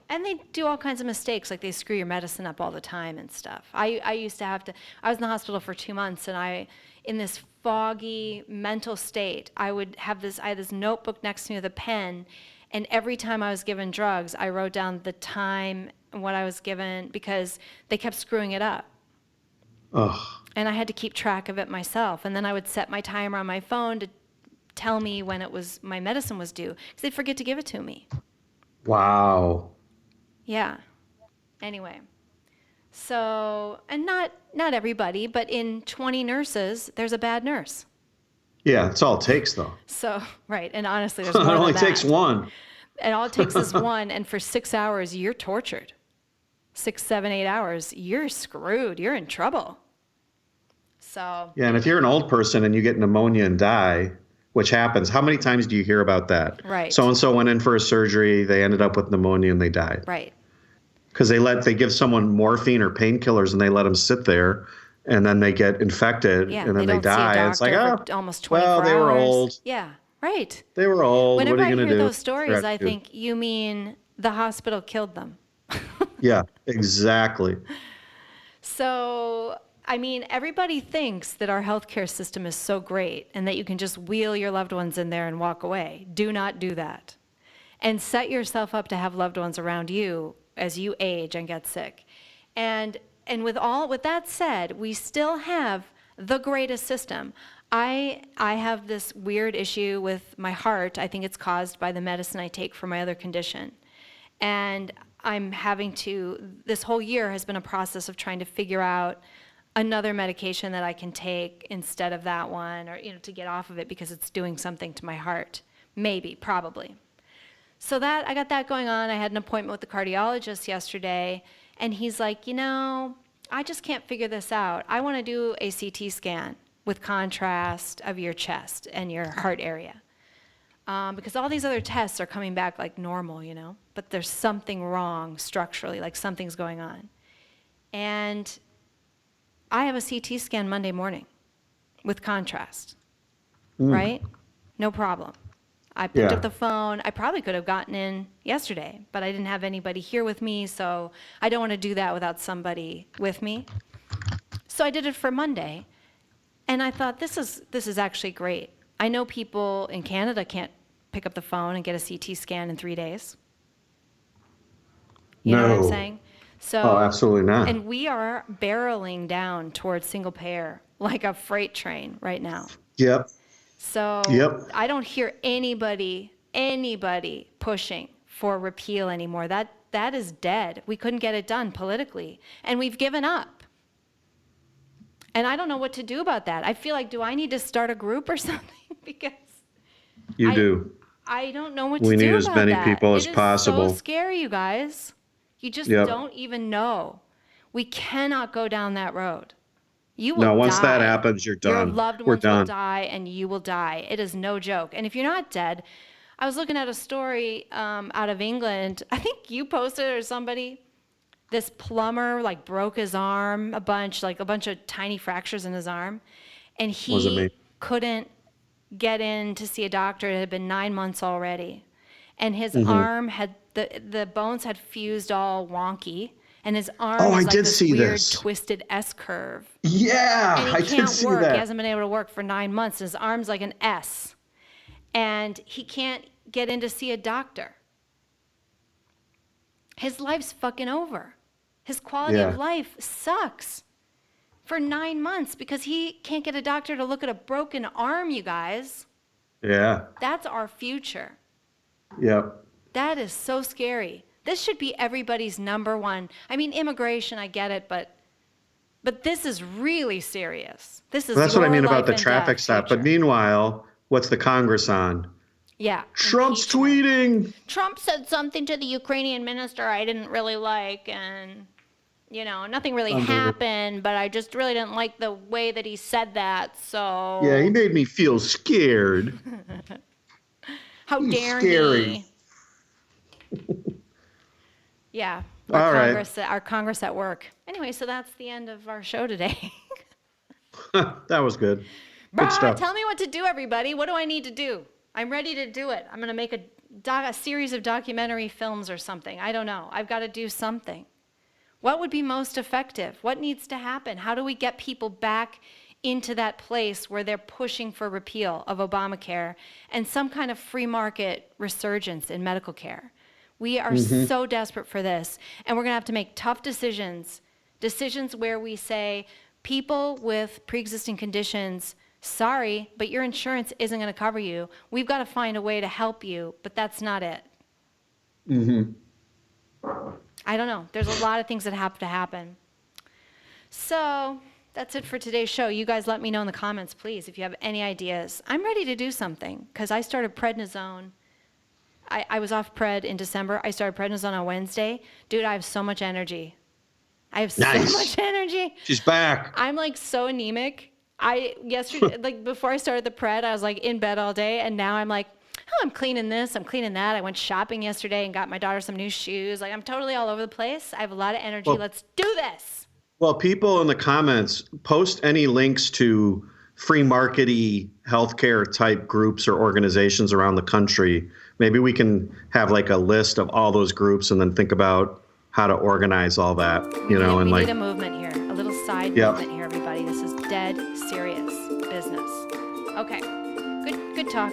they do all kinds of mistakes, like they screw your medicine up all the time and stuff. I used to I was in the hospital for 2 months, and in this foggy mental state, I had this notebook next to me with a pen, and every time I was given drugs, I wrote down the time and what I was given, because they kept screwing it up. Ugh. And I had to keep track of it myself. And then I would set my timer on my phone to tell me when my medicine was due, because they'd forget to give it to me. Wow. Yeah. Anyway, so, and not everybody, but in 20 nurses, there's a bad nurse. Yeah, that's all it takes, though. So, right, and honestly, there's more than that. It only that. takes one. And all it takes is one, and for 6 hours, you're tortured. 6, 7, 8 hours, you're screwed. You're in trouble. So yeah, and if you're an old person and you get pneumonia and die, which happens, how many times do you hear about that? Right. So-and-so went in for a surgery, they ended up with pneumonia and they died. Right. Because they give someone morphine or painkillers and they let them sit there, and then they get infected, and then they die. And it's like, almost 24 they were hours. old. Yeah, right. They were old. Whenever what are you going to do? I hear those stories, I think you mean the hospital killed them. Yeah, exactly. So, I mean, everybody thinks that our healthcare system is so great and that you can just wheel your loved ones in there and walk away. Do not do that. And set yourself up to have loved ones around you as you age and get sick. And with that said, we still have the greatest system. I have this weird issue with my heart. I think it's caused by the medicine I take for my other condition. And I'm this whole year has been a process of trying to figure out another medication that I can take instead of that one, or, to get off of it because it's doing something to my heart. Maybe, probably. So I got that going on. I had an appointment with the cardiologist yesterday, and he's like, I just can't figure this out. I want to do a CT scan with contrast of your chest and your heart area. Because all these other tests are coming back like normal, but there's something wrong structurally, like something's going on. And I have a CT scan Monday morning with contrast, right? No problem. I picked up the phone. I probably could have gotten in yesterday, but I didn't have anybody here with me, so I don't want to do that without somebody with me. So I did it for Monday, and I thought, this is actually great. I know people in Canada can't pick up the phone and get a CT scan in 3 days. You know what I'm saying? So, absolutely not. And we are barreling down towards single payer like a freight train right now. Yep. So I don't hear anybody pushing for repeal anymore. That is dead. We couldn't get it done politically, and we've given up. And I don't know what to do about that. I feel like, do I need to start a group or something? Because you do. I don't know what to do about that. We need as many people as possible. It is so scary, you guys. You just don't even know. We cannot go down that road. You will die. Once that happens, you're done. Your loved ones will die, and you will die. It is no joke. And if you're not dead, I was looking at a story out of England. I think you posted it or somebody. This plumber broke his arm a bunch of tiny fractures in his arm, and he couldn't get in to see a doctor. It had been 9 months already, and his arm had the bones had fused all wonky. And his arm is like this weird twisted S curve. Yeah, and I did see that. He hasn't been able to work for 9 months. His arm's like an S. And he can't get in to see a doctor. His life's fucking over. His quality of life sucks for 9 months because he can't get a doctor to look at a broken arm, you guys. Yeah. That's our future. Yep. That is so scary. This should be everybody's number one. I mean, immigration, I get it, but this is really serious. This is that's what I mean about the traffic stop. But meanwhile, what's the Congress on? Yeah. Trump's tweeting. Trump said something to the Ukrainian minister I didn't really like, and nothing really happened, but I just really didn't like the way that he said that. So yeah, he made me feel scared. How dare he? Yeah. Our Congress at work. Anyway, so that's the end of our show today. That was good. Good stuff. Tell me what to do, everybody. What do I need to do? I'm ready to do it. I'm going to make a series of documentary films or something. I don't know. I've got to do something. What would be most effective? What needs to happen? How do we get people back into that place where they're pushing for repeal of Obamacare and some kind of free market resurgence in medical care? We are so desperate for this, and we're going to have to make tough decisions where we say, people with pre-existing conditions, sorry, but your insurance isn't going to cover you. We've got to find a way to help you, but that's not it. I don't know. There's a lot of things that have to happen. So that's it for today's show. You guys let me know in the comments, please, if you have any ideas. I'm ready to do something, because I started prednisone. I was off pred in December. I started prednisone on Wednesday. Dude, I have so much energy. I have so much energy. She's back. I'm so anemic. Yesterday, like before I started the pred, I was like in bed all day, and now I'm like, oh, I'm cleaning this, I'm cleaning that. I went shopping yesterday and got my daughter some new shoes. Like I'm totally all over the place. I have a lot of energy. Well, Let's do this. Well, people in the comments post any links to free market-y healthcare type groups or organizations around the country. Maybe we can have like a list of all those groups and then think about how to organize all that, we need a movement here, a little side movement here, everybody. This is dead serious business. Okay, good talk.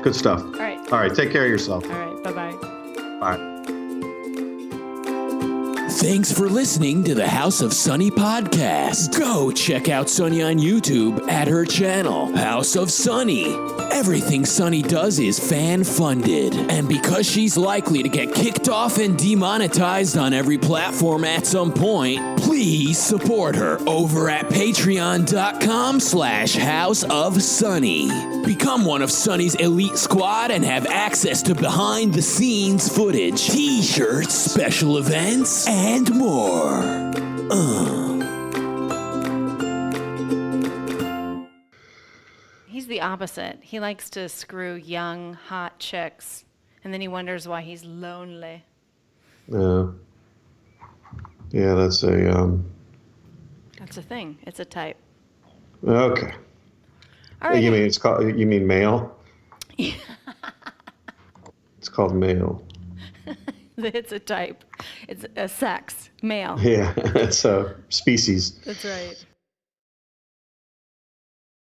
Good stuff. All right. All right, take care of yourself. All right, bye-bye. Bye. Thanks for listening to the House of Sunny podcast. Go check out Sunny on YouTube at her channel, House of Sunny. Everything Sunny does is fan-funded, and because she's likely to get kicked off and demonetized on every platform at some point, please support her over at patreon.com/House of Sunny. Become one of Sunny's elite squad and have access to behind-the-scenes footage, t-shirts, special events, and more. He's the opposite. He likes to screw young, hot chicks, and then he wonders why he's lonely. Yeah, that's a... That's a thing. It's a type. Okay. All right. You mean male? Yeah. It's called male. It's a type. It's a sex. Male. Yeah, it's a species. That's right.